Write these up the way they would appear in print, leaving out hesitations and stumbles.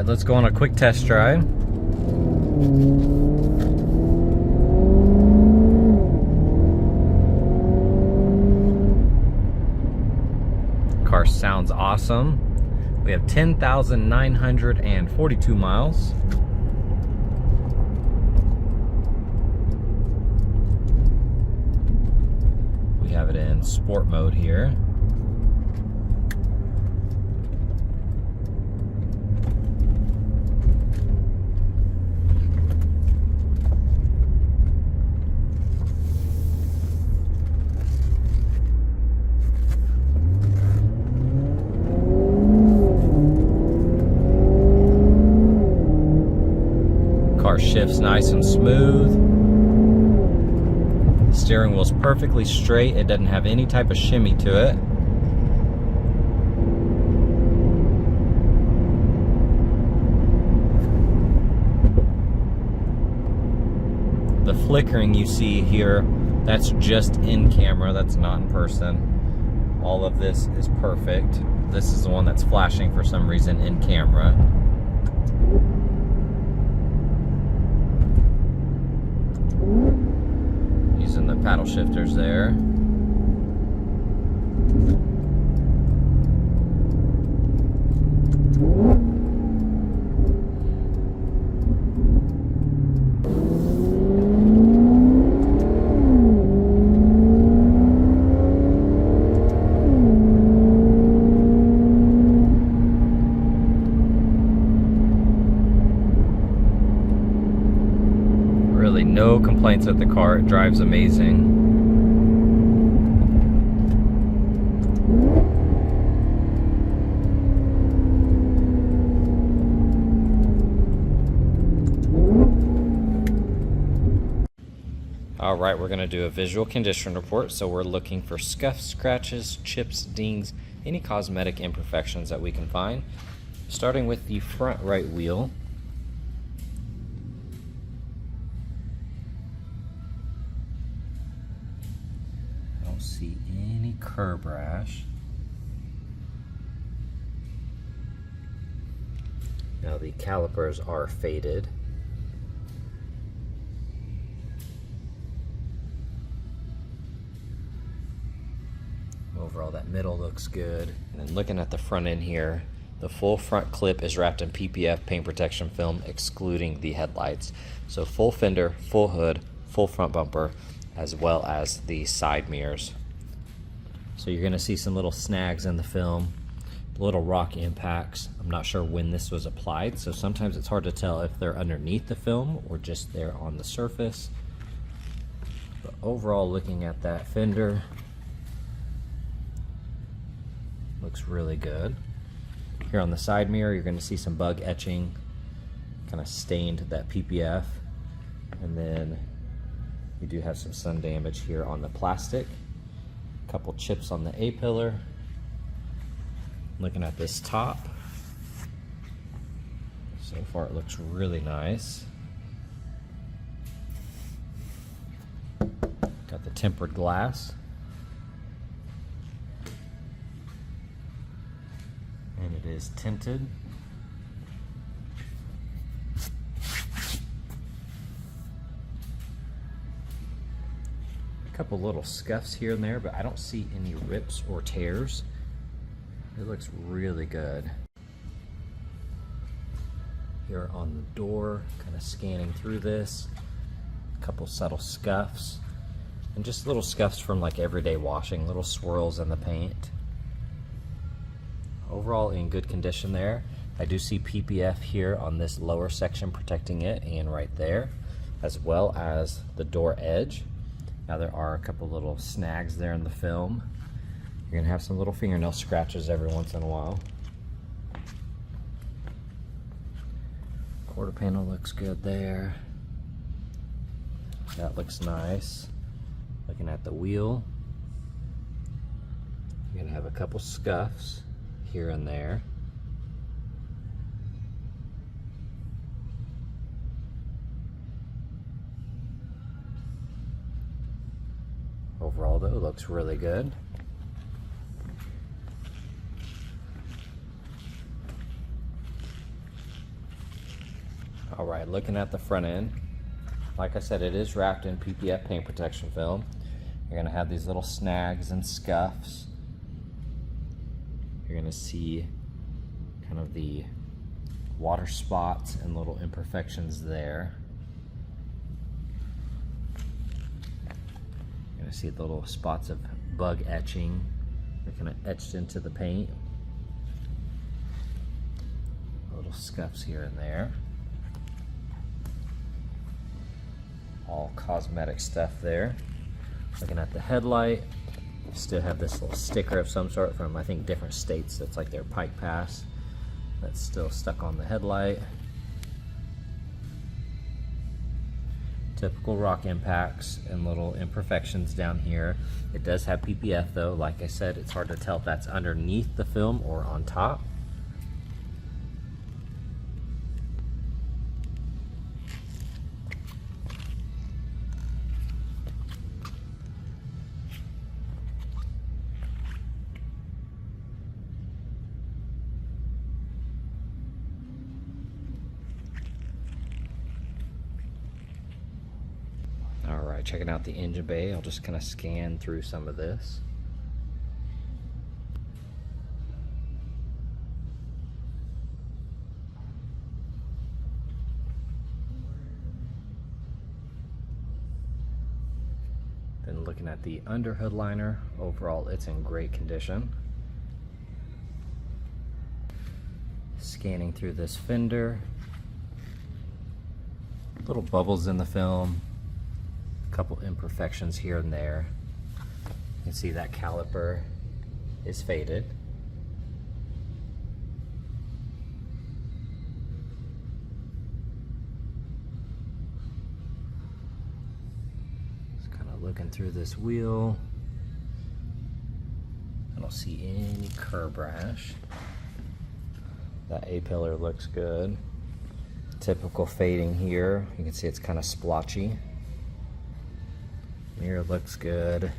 right, let's go on a quick test drive. Car sounds awesome. We have 10,942 miles. We have it in sport mode here. Car shifts nice and smooth. Steering wheel's perfectly straight. It doesn't have any type of shimmy to it. The flickering you see here, that's just in camera, that's not in person. All of this is perfect. This is the one that's flashing for some reason in camera. Using the paddle shifters there. Really no complaints with the car. It drives amazing. All right, we're going to do a visual condition report. So we're looking for scuffs, scratches, chips, dings, any cosmetic imperfections that we can find. Starting with the front right wheel. See any curb rash. Now the calipers are faded. Overall, that middle looks good. And then looking at the front end here, the full front clip is wrapped in PPF paint protection film, excluding the headlights. So full fender, full hood, full front bumper, as well as the side mirrors. So you're gonna see some little snags in the film, little rock impacts. I'm not sure when this was applied, so sometimes it's hard to tell if they're underneath the film or just there on the surface. But overall, looking at that fender, looks really good. Here on the side mirror, you're gonna see some bug etching, kind of stained that PPF. And then we do have some sun damage here on the plastic. A couple chips on the A-pillar. Looking at this top, so far it looks really nice. Got the tempered glass. And it is tinted. Couple little scuffs here and there, but I don't see any rips or tears. It looks really good. Here on the door, kind of scanning through this, a couple subtle scuffs, and just little scuffs from like everyday washing, little swirls in the paint. Overall in good condition there. I do see PPF here on this lower section protecting it and right there, as well as the door edge. Now there are a couple little snags there in the film. You're gonna have some little fingernail scratches every once in a while. Quarter panel looks good there. That looks nice. Looking at the wheel, you're gonna have a couple scuffs here and there. Overall though, it looks really good. All right, looking at the front end, like I said, it is wrapped in PPF paint protection film. You're gonna have these little snags and scuffs. You're gonna see kind of the water spots and little imperfections there. You're gonna see the little spots of bug etching. They're kind of etched into the paint. Little scuffs here and there. All cosmetic stuff there. Looking at the headlight, you still have this little sticker of some sort from, I think, different states. That's like their Pike Pass. That's still stuck on the headlight. Typical rock impacts and little imperfections down here. It does have PPF though. Like I said, it's hard to tell if that's underneath the film or on top. Alright, checking out the engine bay. I'll just kind of scan through some of this. Then looking at the underhood liner, overall it's in great condition. Scanning through this fender. Little bubbles in the film. Couple imperfections here and there. You can see that caliper is faded. Just kind of looking through this wheel. I don't see any curb rash. That A-pillar looks good. Typical fading here. You can see it's kind of splotchy. Mirror looks good.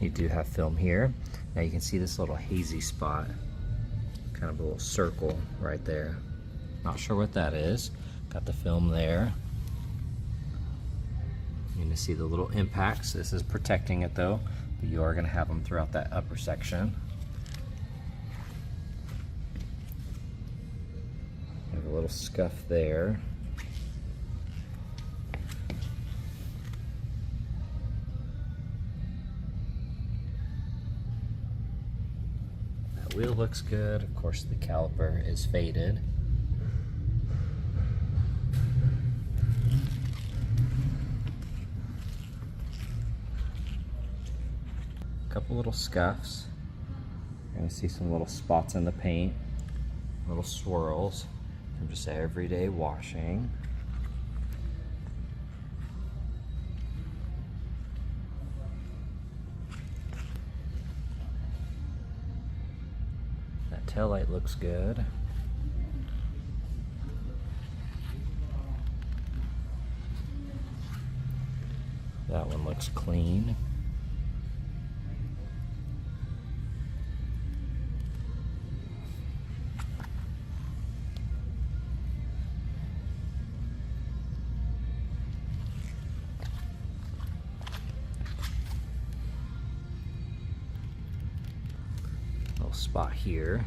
You do have film here. Now you can see this little hazy spot, kind of a little circle right there. Not sure what that is. Got the film there. You can see the little impacts. This is protecting it though, but you are going to have them throughout that upper section. Have a little scuff there. Wheel looks good. Of course, the caliper is faded. A couple little scuffs. You're gonna see some little spots in the paint, little swirls from just everyday washing. Taillight looks good. That one looks clean. Little spot here.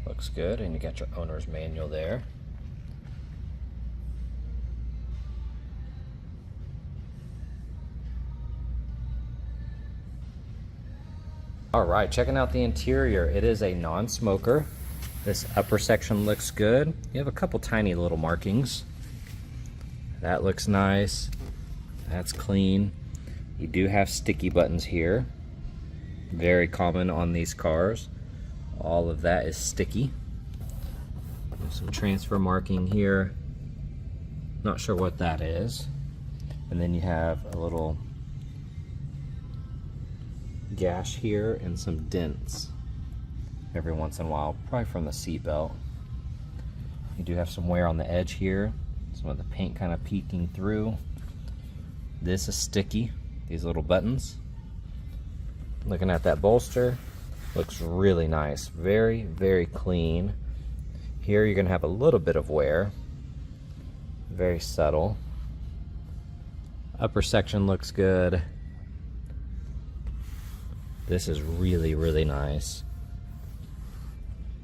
Looks good, and you got your owner's manual there. All right, checking out the interior. It is a non-smoker. This upper section looks good. You have a couple tiny little markings. That looks nice. That's clean. You do have sticky buttons here. Very common on these cars. All of that is sticky. There's some transfer marking here. Not sure what that is. And then you have a little gash here and some dents every once in a while, probably from the seat belt. You do have some wear on the edge here. Some of the paint kind of peeking through. This is sticky. these little buttons. Looking at that bolster, looks really nice. Very, very clean. Here you're gonna have a little bit of wear. Very subtle. Upper section looks good. This is really, really nice.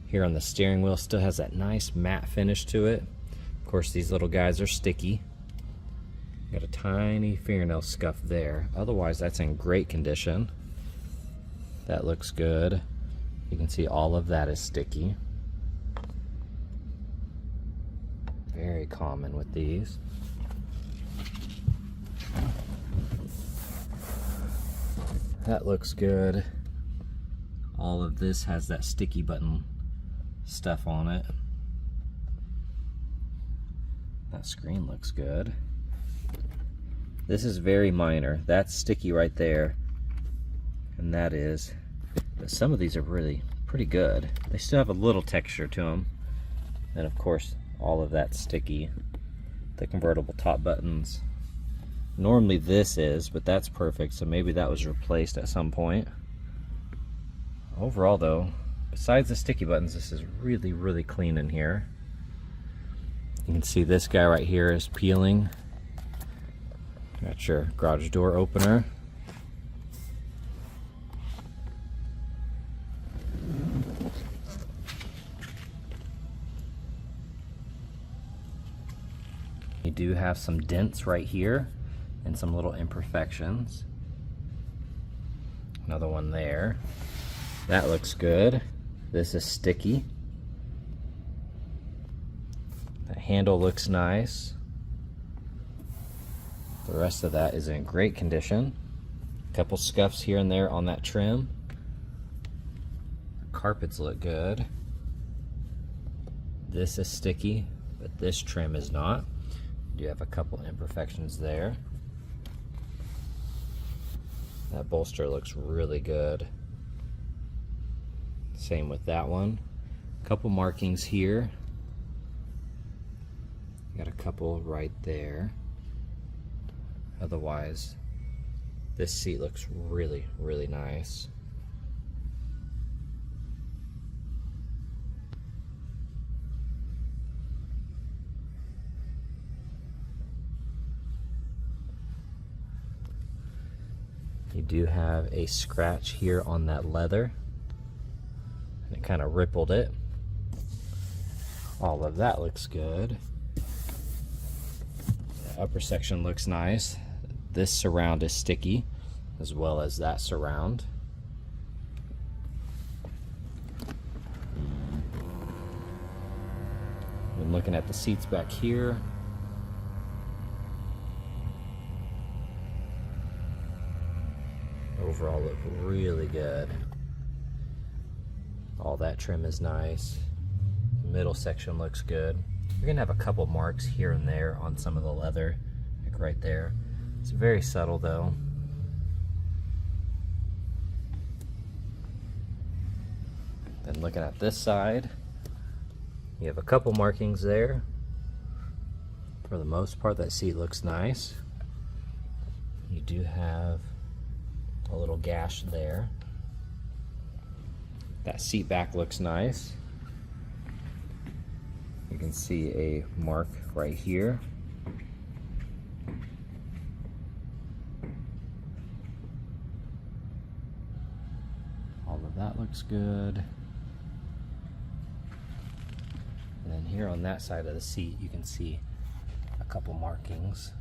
Here on the steering wheel, still has that nice matte finish to it. Of course, these little guys are sticky. Got a tiny fingernail scuff there. Otherwise, that's in great condition. That looks good. You can see all of that is sticky. Very common with these. That looks good. All of this has that sticky button stuff on it. That screen looks good. This is very minor. That's sticky right there. And that is. But some of these are really pretty good. They still have a little texture to them. And of course, all of that sticky. The convertible top buttons. Normally this is, but that's perfect, so maybe that was replaced at some point. Overall though, besides the sticky buttons, this is really, really clean in here. You can see this guy right here is peeling. Got your garage door opener. You do have some dents right here and some little imperfections. Another one there. That looks good. This is sticky. That handle looks nice. The rest of that is in great condition. A couple scuffs here and there on that trim. The carpets look good. This is sticky, but this trim is not. You have a couple imperfections there. That bolster looks really good. Same with that one. A couple markings here. Got a couple right there. Otherwise, this seat looks really, really nice. You do have a scratch here on that leather, and it kind of rippled it. All of that looks good. The upper section looks nice. This surround is sticky, as well as that surround. And looking at the seats back here, overall look really good. All that trim is nice. The middle section looks good. You're gonna have a couple marks here and there on some of the leather, like right there. It's very subtle though. Then looking at this side, you have a couple markings there. For the most part, that seat looks nice. You do have a little gash there. That seat back looks nice. You can see a mark right here. All of that looks good. And then here on that side of the seat, you can see a couple markings.